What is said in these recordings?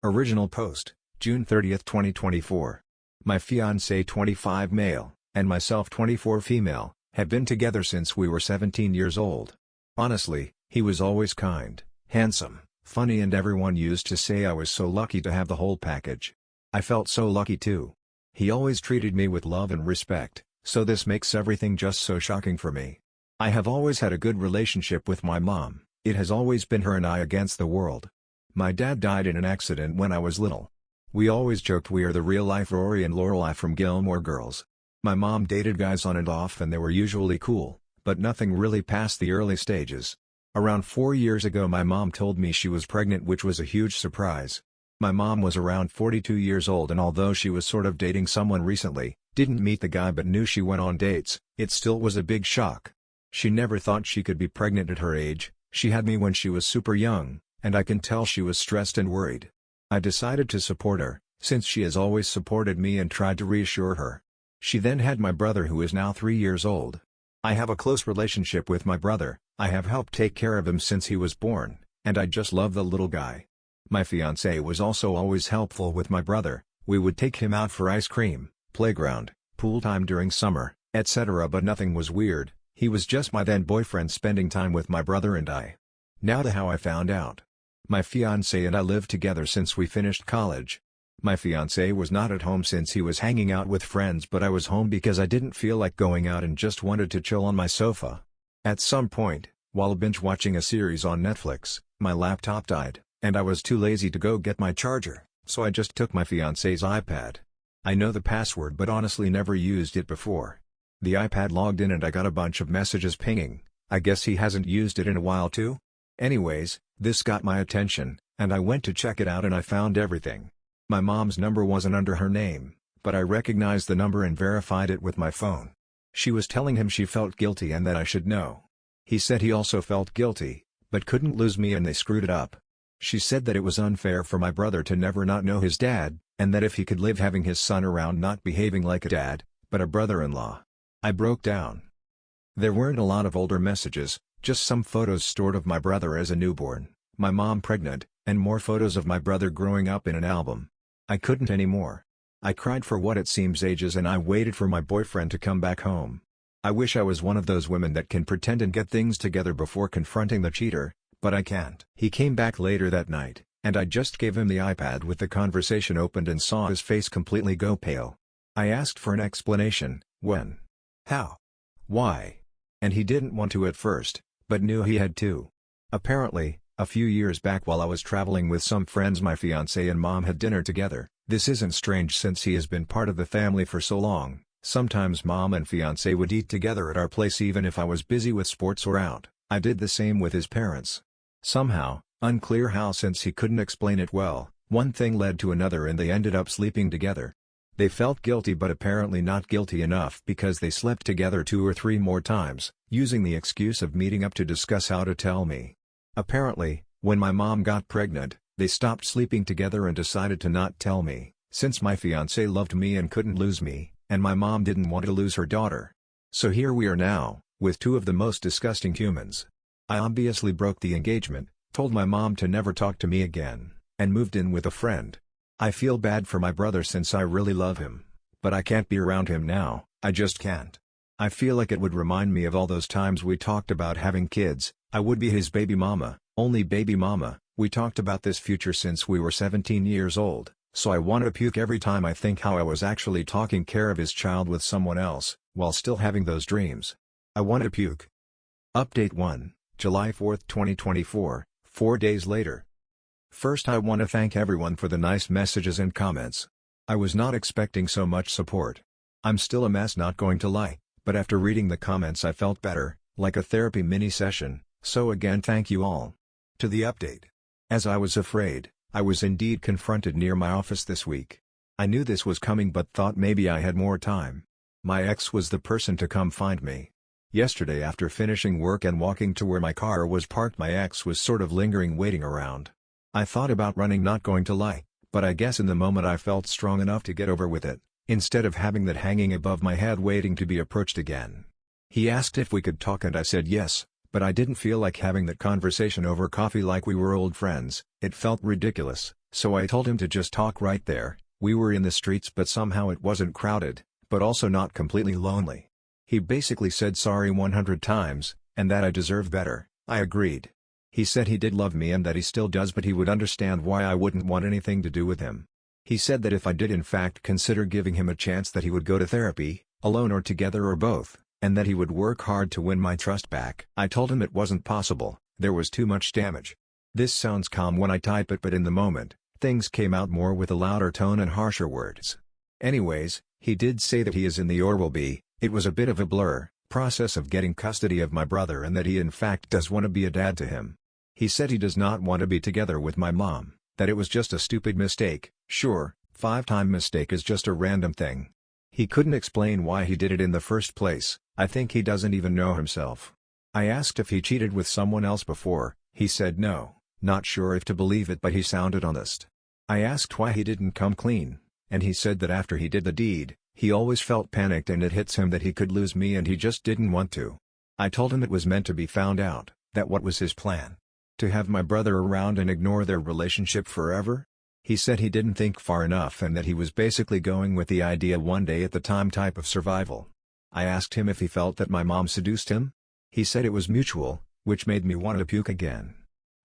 Original post, June 30, 2024. My fiancé 25 male, and myself 24 female, have been together since we were 17 years old. Honestly, he was always kind, handsome, funny, and everyone used to say I was so lucky to have the whole package. I felt so lucky too. He always treated me with love and respect, so this makes everything just so shocking for me. I have always had a good relationship with my mom. It has always been her and I against the world. My dad died in an accident when I was little. We always joked we are the real-life Rory and Lorelai from Gilmore Girls. My mom dated guys on and off and they were usually cool, but nothing really past the early stages. Around 4 years ago my mom told me she was pregnant, which was a huge surprise. My mom was around 42 years old, and although she was sort of dating someone recently, didn't meet the guy but knew she went on dates, it still was a big shock. She never thought she could be pregnant at her age. She had me when she was super young, and I can tell she was stressed and worried. I decided to support her, since she has always supported me, and tried to reassure her. She then had my brother, who is now 3 years old. I have a close relationship with my brother. I have helped take care of him since he was born, and I just love the little guy. My fiancé was also always helpful with my brother. We would take him out for ice cream, playground, pool time during summer, etc., but nothing was weird. He was just my then boyfriend spending time with my brother and I. Now to how I found out. My fiancé and I lived together since we finished college. My fiancé was not at home since he was hanging out with friends, but I was home because I didn't feel like going out and just wanted to chill on my sofa. At some point, while binge watching a series on Netflix, my laptop died, and I was too lazy to go get my charger, so I just took my fiancé's iPad. I know the password but honestly never used it before. The iPad logged in and I got a bunch of messages pinging. I guess he hasn't used it in a while too? Anyways, this got my attention, and I went to check it out and I found everything. My mom's number wasn't under her name, but I recognized the number and verified it with my phone. She was telling him she felt guilty and that I should know. He said he also felt guilty, but couldn't lose me and they screwed it up. She said that it was unfair for my brother to never not know his dad, and that if he could live having his son around not behaving like a dad, but a brother-in-law. I broke down. There weren't a lot of older messages, just some photos stored of my brother as a newborn, my mom pregnant, and more photos of my brother growing up in an album. I couldn't anymore. I cried for what it seems ages and I waited for my boyfriend to come back home. I wish I was one of those women that can pretend and get things together before confronting the cheater, but I can't. He came back later that night, and I just gave him the iPad with the conversation opened and saw his face completely go pale. I asked for an explanation. When? How? Why? And he didn't want to at first, but knew he had to. Apparently, a few years back while I was traveling with some friends, my fiancé and mom had dinner together. This isn't strange since he has been part of the family for so long. Sometimes mom and fiancé would eat together at our place even if I was busy with sports or out. I did the same with his parents. Somehow, unclear how, since he couldn't explain it well, one thing led to another and they ended up sleeping together. They felt guilty but apparently not guilty enough because they slept together 2 or 3 more times, using the excuse of meeting up to discuss how to tell me. Apparently, when my mom got pregnant, they stopped sleeping together and decided to not tell me, since my fiancé loved me and couldn't lose me, and my mom didn't want to lose her daughter. So here we are now, with 2 of the most disgusting humans. I obviously broke the engagement, told my mom to never talk to me again, and moved in with a friend. I feel bad for my brother since I really love him, but I can't be around him now, I just can't. I feel like it would remind me of all those times we talked about having kids. I would be his baby mama, only baby mama. We talked about this future since we were 17 years old, so I want to puke every time I think how I was actually taking care of his child with someone else, while still having those dreams. I want to puke. Update 1, July 4, 2024, 4 days later. First, I want to thank everyone for the nice messages and comments. I was not expecting so much support. I'm still a mess, not going to lie, but after reading the comments I felt better, like a therapy mini session, so again thank you all. To the update. As I was afraid, I was indeed confronted near my office this week. I knew this was coming but thought maybe I had more time. My ex was the person to come find me. Yesterday after finishing work and walking to where my car was parked, my ex was sort of lingering, waiting around. I thought about running, not going to lie, but I guess in the moment I felt strong enough to get over with it, instead of having that hanging above my head waiting to be approached again. He asked if we could talk and I said yes, but I didn't feel like having that conversation over coffee like we were old friends. It felt ridiculous. So I told him to just talk right there. We were in the streets but somehow it wasn't crowded, but also not completely lonely. He basically said sorry 100 times, and that I deserve better. I agreed. He said he did love me and that he still does, but he would understand why I wouldn't want anything to do with him. He said that if I did in fact consider giving him a chance that he would go to therapy, alone or together or both, and that he would work hard to win my trust back. I told him it wasn't possible, there was too much damage. This sounds calm when I type it, but in the moment, things came out more with a louder tone and harsher words. Anyways, he did say that he is in the or will be. It was a bit of a blur, process of getting custody of my brother, and that he in fact does want to be a dad to him. He said he does not want to be together with my mom, that it was just a stupid mistake. Sure, 5-time mistake is just a random thing. He couldn't explain why he did it in the first place. I think he doesn't even know himself. I asked if he cheated with someone else before. He said no, not sure if to believe it, but he sounded honest. I asked why he didn't come clean, and he said that after he did the deed, he always felt panicked and it hits him that he could lose me and he just didn't want to. I told him it was meant to be found out, that what was his plan? To have my brother around and ignore their relationship forever? He said he didn't think far enough and that he was basically going with the idea one day at the time type of survival. I asked him if he felt that my mom seduced him. He said it was mutual, which made me want to puke again.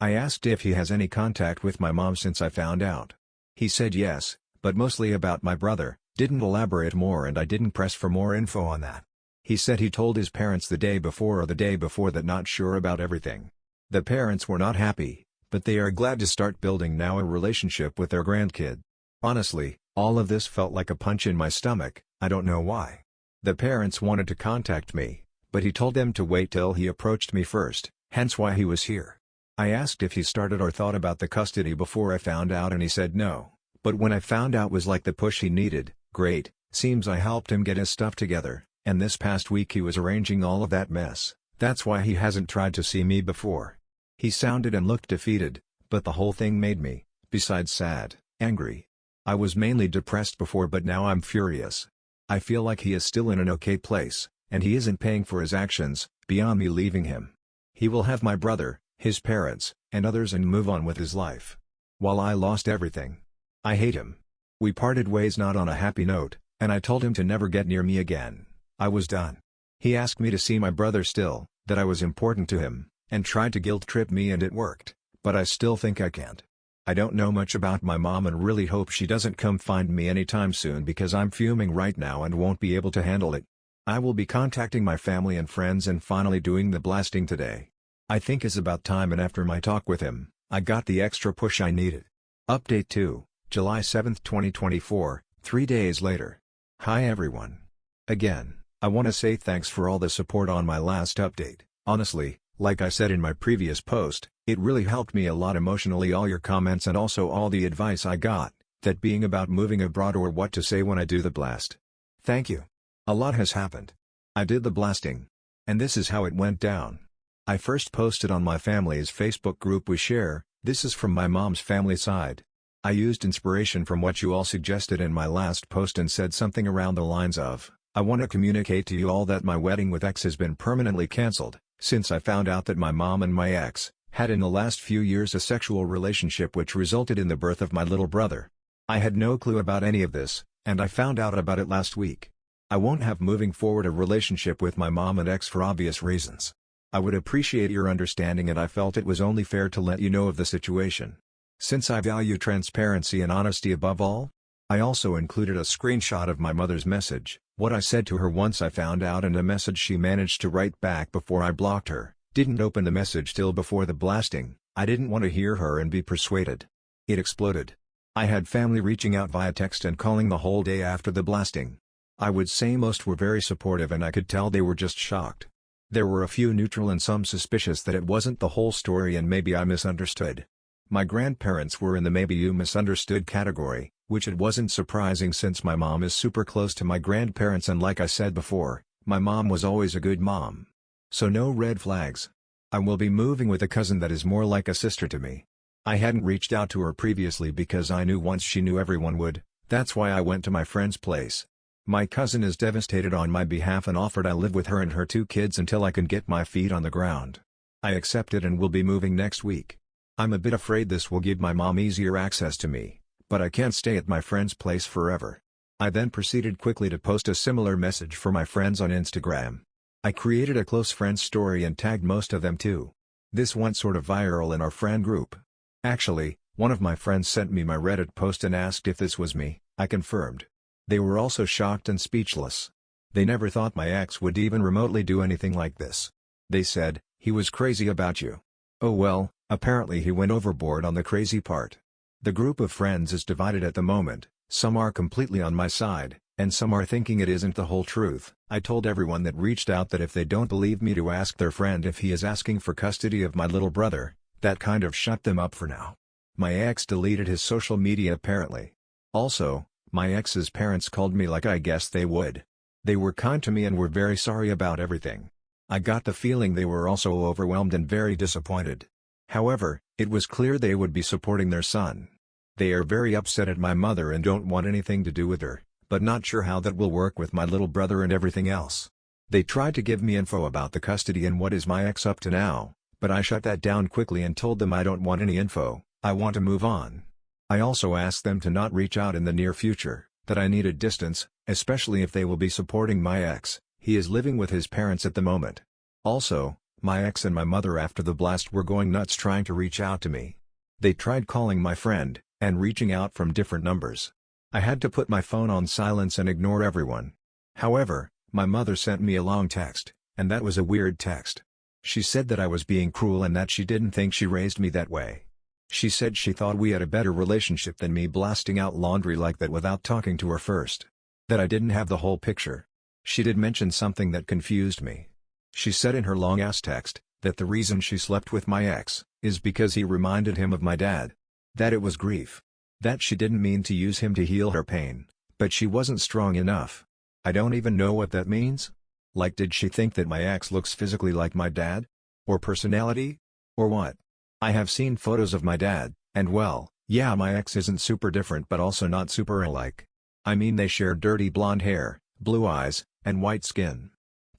I asked if he has any contact with my mom since I found out. He said yes, but mostly about my brother. Didn't elaborate more and I didn't press for more info on that. He said he told his parents the day before or the day before that not sure about everything. The parents were not happy, but they are glad to start building now a relationship with their grandkid. Honestly, all of this felt like a punch in my stomach, I don't know why. The parents wanted to contact me, but he told them to wait till he approached me first, hence why he was here. I asked if he started or thought about the custody before I found out and he said no, but when I found out was like the push he needed. Great, seems I helped him get his stuff together, and this past week he was arranging all of that mess. That's why he hasn't tried to see me before. He sounded and looked defeated, but the whole thing made me, besides sad, angry. I was mainly depressed before, but now I'm furious. I feel like he is still in an okay place, and he isn't paying for his actions, beyond me leaving him. He will have my brother, his parents, and others and move on with his life. While I lost everything. I hate him. We parted ways not on a happy note, and I told him to never get near me again. I was done. He asked me to see my brother still, that I was important to him, and tried to guilt trip me and it worked, but I still think I can't. I don't know much about my mom and really hope she doesn't come find me anytime soon because I'm fuming right now and won't be able to handle it. I will be contacting my family and friends and finally doing the blasting today. I think it's about time, and after my talk with him, I got the extra push I needed. Update 2. July 7, 2024, 3 days later. Hi everyone. Again, I want to say thanks for all the support on my last update. Honestly, like I said in my previous post, it really helped me a lot emotionally, all your comments and also all the advice I got, that being about moving abroad or what to say when I do the blast. Thank you. A lot has happened. I did the blasting. And this is how it went down. I first posted on my family's Facebook group we share. This is from my mom's family side. I used inspiration from what you all suggested in my last post and said something around the lines of, I want to communicate to you all that my wedding with X has been permanently cancelled, since I found out that my mom and my ex had in the last few years a sexual relationship which resulted in the birth of my little brother. I had no clue about any of this, and I found out about it last week. I won't have moving forward a relationship with my mom and ex for obvious reasons. I would appreciate your understanding and I felt it was only fair to let you know of the situation. Since I value transparency and honesty above all, I also included a screenshot of my mother's message, what I said to her once I found out, and a message she managed to write back before I blocked her. Didn't open the message till before the blasting. I didn't want to hear her and be persuaded. It exploded. I had family reaching out via text and calling the whole day after the blasting. I would say most were very supportive and I could tell they were just shocked. There were a few neutral and some suspicious that it wasn't the whole story and maybe I misunderstood. My grandparents were in the maybe you misunderstood category, which it wasn't surprising since my mom is super close to my grandparents and like I said before, my mom was always a good mom. So no red flags. I will be moving with a cousin that is more like a sister to me. I hadn't reached out to her previously because I knew once she knew everyone would, that's why I went to my friend's place. My cousin is devastated on my behalf and offered I live with her and her 2 kids until I can get my feet on the ground. I accepted and will be moving next week. I'm a bit afraid this will give my mom easier access to me, but I can't stay at my friend's place forever. I then proceeded quickly to post a similar message for my friends on Instagram. I created a close friends story and tagged most of them too. This went sort of viral in our friend group. Actually, one of my friends sent me my Reddit post and asked if this was me. I confirmed. They were also shocked and speechless. They never thought my ex would even remotely do anything like this. They said, "He was crazy about you." Oh well, apparently he went overboard on the crazy part. The group of friends is divided at the moment. Some are completely on my side, and some are thinking it isn't the whole truth. I told everyone that reached out that if they don't believe me to ask their friend if he is asking for custody of my little brother. That kind of shut them up for now. My ex deleted his social media apparently. Also, my ex's parents called me like I guessed they would. They were kind to me and were very sorry about everything. I got the feeling they were also overwhelmed and very disappointed. However, it was clear they would be supporting their son. They are very upset at my mother and don't want anything to do with her, but not sure how that will work with my little brother and everything else. They tried to give me info about the custody and what is my ex up to now, but I shut that down quickly and told them I don't want any info, I want to move on. I also asked them to not reach out in the near future, that I needed distance, especially if they will be supporting my ex. He is living with his parents at the moment. Also, my ex and my mother after the blast were going nuts trying to reach out to me. They tried calling my friend, and reaching out from different numbers. I had to put my phone on silence and ignore everyone. However, my mother sent me a long text, and that was a weird text. She said that I was being cruel and that she didn't think she raised me that way. She said she thought we had a better relationship than me blasting out laundry like that without talking to her first. That I didn't have the whole picture. She did mention something that confused me. She said in her long-ass text, that the reason she slept with my ex, is because he reminded him of my dad. That it was grief. That she didn't mean to use him to heal her pain, but she wasn't strong enough. I don't even know what that means. Like, did she think that my ex looks physically like my dad? Or personality? Or what? I have seen photos of my dad, and well, yeah, my ex isn't super different but also not super alike. I mean, they share dirty blonde hair, blue eyes, and white skin.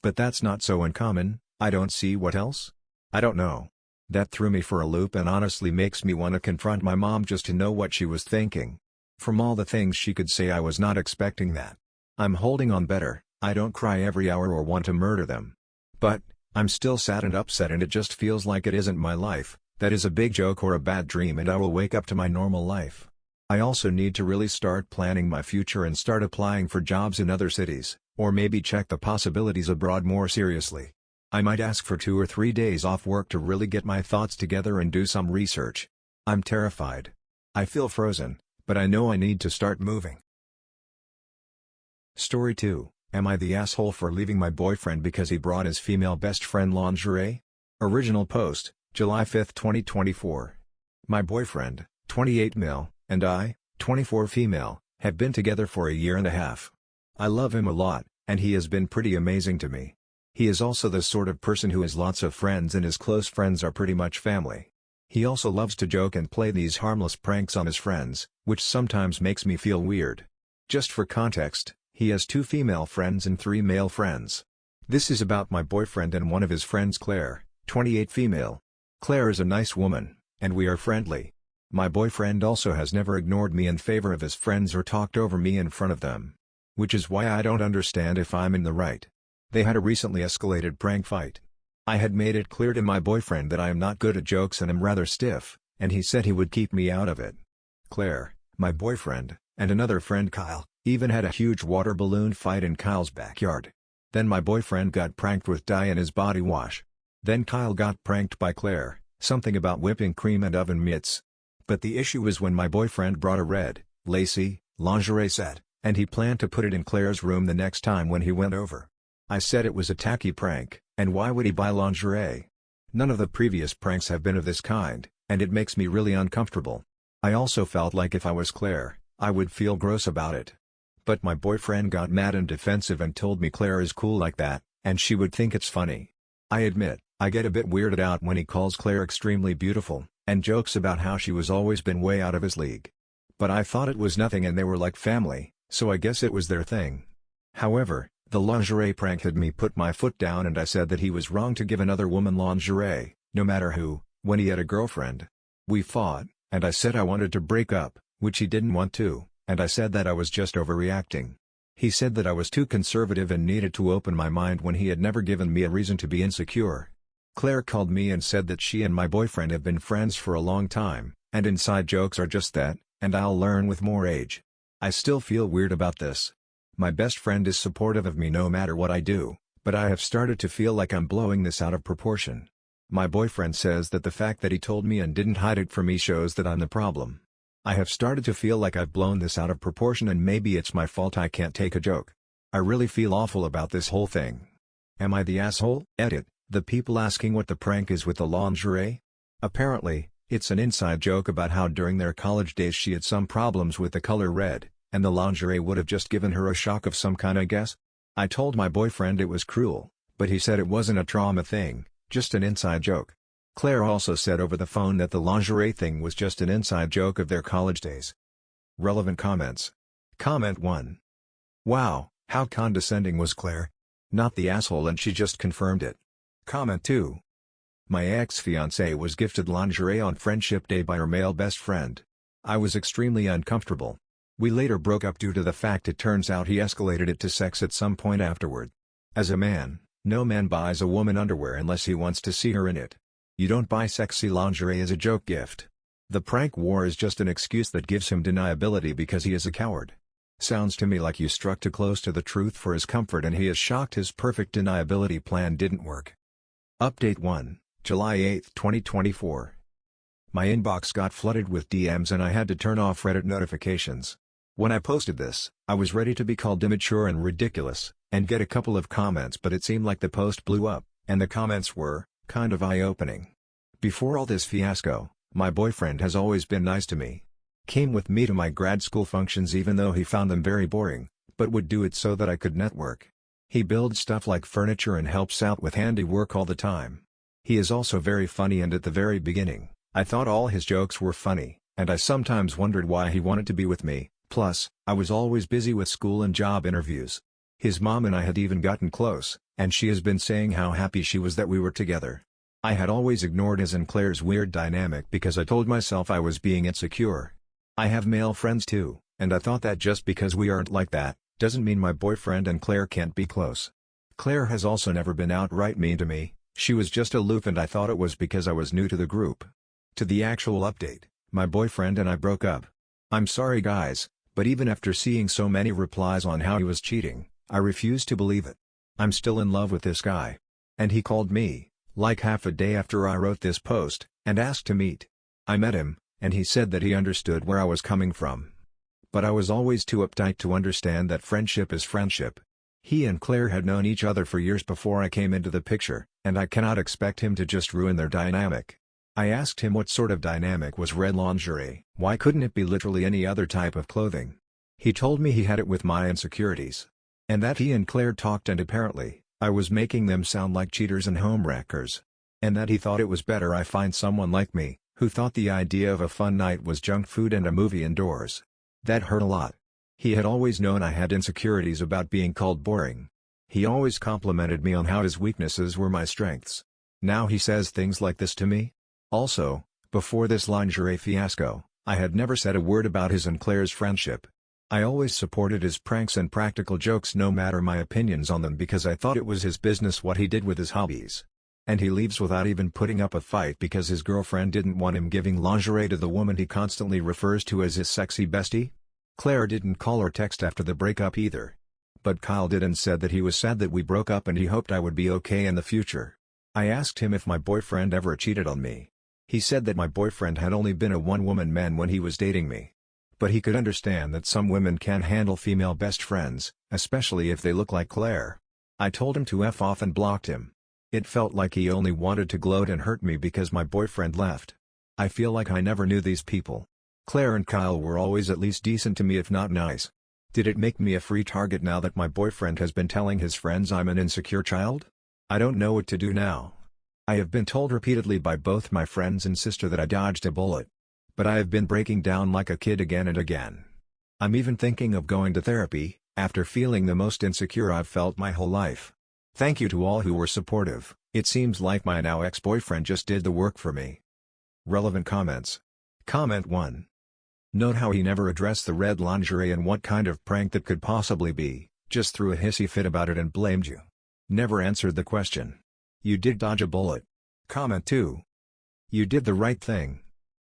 But that's not so uncommon. I don't see what else. I don't know. That threw me for a loop and honestly makes me want to confront my mom just to know what she was thinking. From all the things she could say, I was not expecting that. I'm holding on better. I don't cry every hour or want to murder them. But, I'm still sad and upset and it just feels like it isn't my life, that is a big joke or a bad dream and I will wake up to my normal life. I also need to really start planning my future and start applying for jobs in other cities, or maybe check the possibilities abroad more seriously. I might ask for 2 or 3 days off work to really get my thoughts together and do some research. I'm terrified. I feel frozen, but I know I need to start moving. Story 2. Am I the asshole for leaving my boyfriend because he brought his female best friend lingerie? Original post, July 5, 2024. My boyfriend, 28 male, and I, 24 female, have been together for a year and a half. I love him a lot, and he has been pretty amazing to me. He is also the sort of person who has lots of friends and his close friends are pretty much family. He also loves to joke and play these harmless pranks on his friends, which sometimes makes me feel weird. Just for context, he has 2 female friends and 3 male friends. This is about my boyfriend and one of his friends, Claire, 28 female. Claire is a nice woman, and we are friendly. My boyfriend also has never ignored me in favor of his friends or talked over me in front of them. Which is why I don't understand if I'm in the right. They had a recently escalated prank fight. I had made it clear to my boyfriend that I am not good at jokes and am rather stiff, and he said he would keep me out of it. Claire, my boyfriend, and another friend Kyle, even had a huge water balloon fight in Kyle's backyard. Then my boyfriend got pranked with dye in his body wash. Then Kyle got pranked by Claire, something about whipping cream and oven mitts. But the issue was when my boyfriend brought a red, lacy, lingerie set, and he planned to put it in Claire's room the next time when he went over. I said it was a tacky prank, and why would he buy lingerie? None of the previous pranks have been of this kind, and it makes me really uncomfortable. I also felt like if I was Claire, I would feel gross about it. But my boyfriend got mad and defensive and told me Claire is cool like that, and she would think it's funny. I admit, I get a bit weirded out when he calls Claire extremely beautiful, and jokes about how she was always been way out of his league. But I thought it was nothing and they were like family, so I guess it was their thing. However, the lingerie prank had me put my foot down and I said that he was wrong to give another woman lingerie, no matter who, when he had a girlfriend. We fought, and I said I wanted to break up, which he didn't want to, and I said that I was just overreacting. He said that I was too conservative and needed to open my mind when he had never given me a reason to be insecure. Claire called me and said that she and my boyfriend have been friends for a long time, and inside jokes are just that, and I'll learn with more age. I still feel weird about this. My best friend is supportive of me no matter what I do, but I have started to feel like I'm blowing this out of proportion. My boyfriend says that the fact that he told me and didn't hide it from me shows that I'm the problem. I have started to feel like I've blown this out of proportion and maybe it's my fault I can't take a joke. I really feel awful about this whole thing. Am I the asshole? Edit, the people asking what the prank is with the lingerie? Apparently, it's an inside joke about how during their college days she had some problems with the color red, and the lingerie would have just given her a shock of some kind I guess. I told my boyfriend it was cruel, but he said it wasn't a trauma thing, just an inside joke. Claire also said over the phone that the lingerie thing was just an inside joke of their college days. Relevant comments. Comment 1. Wow, how condescending was Claire? Not the asshole and she just confirmed it. Comment 2. My ex-fiancé was gifted lingerie on Friendship Day by her male best friend. I was extremely uncomfortable. We later broke up due to the fact it turns out he escalated it to sex at some point afterward. As a man, no man buys a woman underwear unless he wants to see her in it. You don't buy sexy lingerie as a joke gift. The prank war is just an excuse that gives him deniability because he is a coward. Sounds to me like you struck too close to the truth for his comfort and he is shocked his perfect deniability plan didn't work. Update 1, July 8, 2024. My inbox got flooded with DMs and I had to turn off Reddit notifications. When I posted this, I was ready to be called immature and ridiculous, and get a couple of comments but it seemed like the post blew up, and the comments were kind of eye-opening. Before all this fiasco, my boyfriend has always been nice to me. Came with me to my grad school functions even though he found them very boring, but would do it so that I could network. He builds stuff like furniture and helps out with handiwork all the time. He is also very funny and at the very beginning, I thought all his jokes were funny, and I sometimes wondered why he wanted to be with me, plus, I was always busy with school and job interviews. His mom and I had even gotten close, and she has been saying how happy she was that we were together. I had always ignored his and Claire's weird dynamic because I told myself I was being insecure. I have male friends too, and I thought that just because we aren't like that, doesn't mean my boyfriend and Claire can't be close. Claire has also never been outright mean to me, she was just aloof and I thought it was because I was new to the group. To the actual update, my boyfriend and I broke up. I'm sorry guys, but even after seeing so many replies on how he was cheating, I refuse to believe it. I'm still in love with this guy. And he called me, like half a day after I wrote this post, and asked to meet. I met him, and he said that he understood where I was coming from. But I was always too uptight to understand that friendship is friendship. He and Claire had known each other for years before I came into the picture, and I cannot expect him to just ruin their dynamic. I asked him what sort of dynamic was red lingerie, why couldn't it be literally any other type of clothing? He told me he had it with my insecurities. And that he and Claire talked and apparently, I was making them sound like cheaters and homewreckers. And that he thought it was better I find someone like me, who thought the idea of a fun night was junk food and a movie indoors. That hurt a lot. He had always known I had insecurities about being called boring. He always complimented me on how his weaknesses were my strengths. Now he says things like this to me? Also, before this lingerie fiasco, I had never said a word about his and Claire's friendship. I always supported his pranks and practical jokes no matter my opinions on them because I thought it was his business what he did with his hobbies. And he leaves without even putting up a fight because his girlfriend didn't want him giving lingerie to the woman he constantly refers to as his sexy bestie? Claire didn't call or text after the breakup either. But Kyle did and said that he was sad that we broke up and he hoped I would be okay in the future. I asked him if my boyfriend ever cheated on me. He said that my boyfriend had only been a one-woman man when he was dating me. But he could understand that some women can't handle female best friends, especially if they look like Claire. I told him to F off and blocked him. It felt like he only wanted to gloat and hurt me because my boyfriend left. I feel like I never knew these people. Claire and Kyle were always at least decent to me if not nice. Did it make me a free target now that my boyfriend has been telling his friends I'm an insecure child? I don't know what to do now. I have been told repeatedly by both my friends and sister that I dodged a bullet. But I have been breaking down like a kid again and again. I'm even thinking of going to therapy, after feeling the most insecure I've felt my whole life. Thank you to all who were supportive, it seems like my now ex-boyfriend just did the work for me. Relevant comments. Comment 1. Note how he never addressed the red lingerie and what kind of prank that could possibly be, just threw a hissy fit about it and blamed you. Never answered the question. You did dodge a bullet. Comment 2. You did the right thing.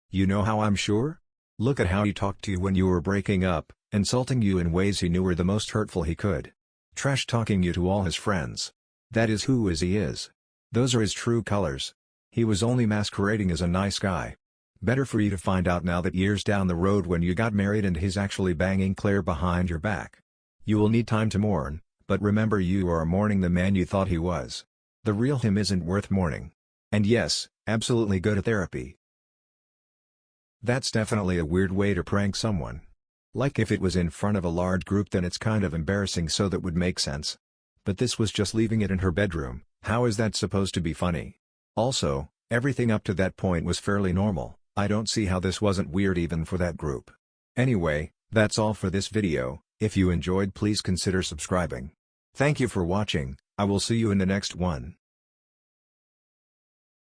You know how I'm sure? Look at how he talked to you when you were breaking up, insulting you in ways he knew were the most hurtful he could. Trash-talking you to all his friends. That is who he is. Those are his true colors. He was only masquerading as a nice guy. Better for you to find out now that years down the road when you got married and he's actually banging Claire behind your back. You will need time to mourn, but remember you are mourning the man you thought he was. The real him isn't worth mourning. And yes, absolutely go to therapy. That's definitely a weird way to prank someone. Like if it was in front of a large group then it's kind of embarrassing, so that would make sense. But this was just leaving it in her bedroom. How is that supposed to be funny? Also, everything up to that point was fairly normal. I don't see how this wasn't weird even for that group. Anyway, that's all for this video. If you enjoyed, please consider subscribing. Thank you for watching. I will see you in the next one.